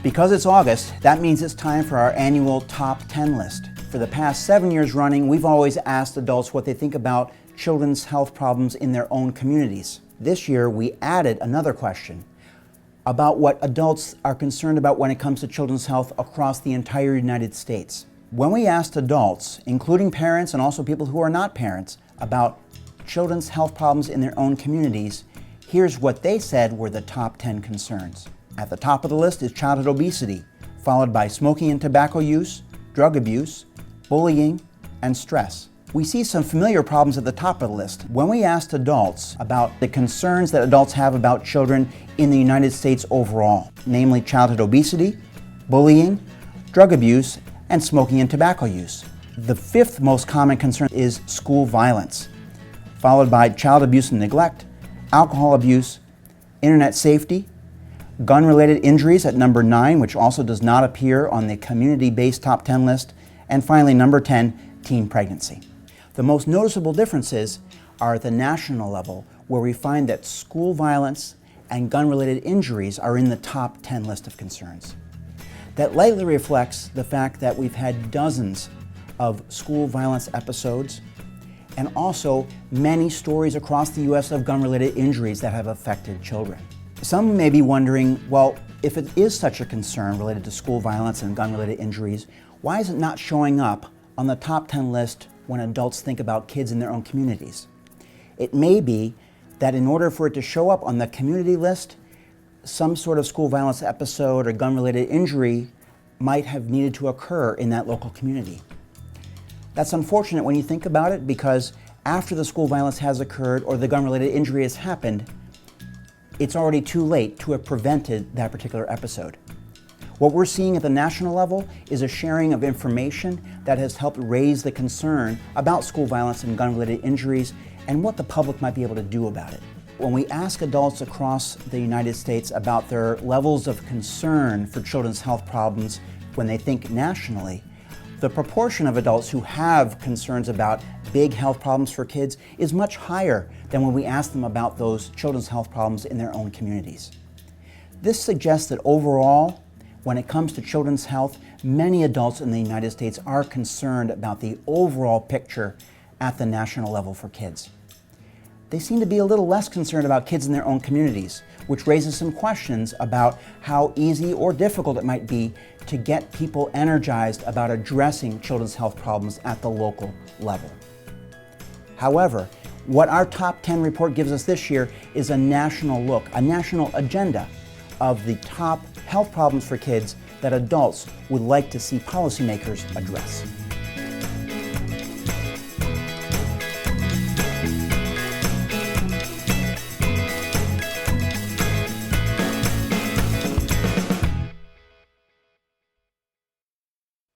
Because it's August, that means it's time for our annual Top 10 list. For the past 7 years running, we've always asked adults what they think about children's health problems in their own communities. This year, we added another question about what adults are concerned about when it comes to children's health across the entire United States. When we asked adults, including parents and also people who are not parents, about children's health problems in their own communities, here's what they said were the top 10 concerns. At the top of the list is childhood obesity, followed by smoking and tobacco use, drug abuse, bullying, and stress. We see some familiar problems at the top of the list. When we asked adults about the concerns that adults have about children in the United States overall, namely childhood obesity, bullying, drug abuse, and smoking and tobacco use. The fifth most common concern is school violence, followed by child abuse and neglect, alcohol abuse, internet safety, gun-related injuries at number 9, which also does not appear on the community-based top 10 list, and finally number 10, teen pregnancy. The most noticeable differences are at the national level, where we find that school violence and gun-related injuries are in the top 10 list of concerns. That lightly reflects the fact that we've had dozens of school violence episodes and also many stories across the U.S. of gun-related injuries that have affected children. Some may be wondering, well, if it is such a concern related to school violence and gun-related injuries, why is it not showing up on the top 10 list when adults think about kids in their own communities? It may be that in order for it to show up on the community list, some sort of school violence episode or gun-related injury might have needed to occur in that local community. That's unfortunate when you think about it, because after the school violence has occurred or the gun-related injury has happened, it's already too late to have prevented that particular episode. What we're seeing at the national level is a sharing of information that has helped raise the concern about school violence and gun-related injuries and what the public might be able to do about it. When we ask adults across the United States about their levels of concern for children's health problems when they think nationally, the proportion of adults who have concerns about big health problems for kids is much higher than when we ask them about those children's health problems in their own communities. This suggests that overall, when it comes to children's health, many adults in the United States are concerned about the overall picture at the national level for kids. They seem to be a little less concerned about kids in their own communities, which raises some questions about how easy or difficult it might be to get people energized about addressing children's health problems at the local level. However, what our top 10 report gives us this year is a national look, a national agenda of the top health problems for kids that adults would like to see policymakers address.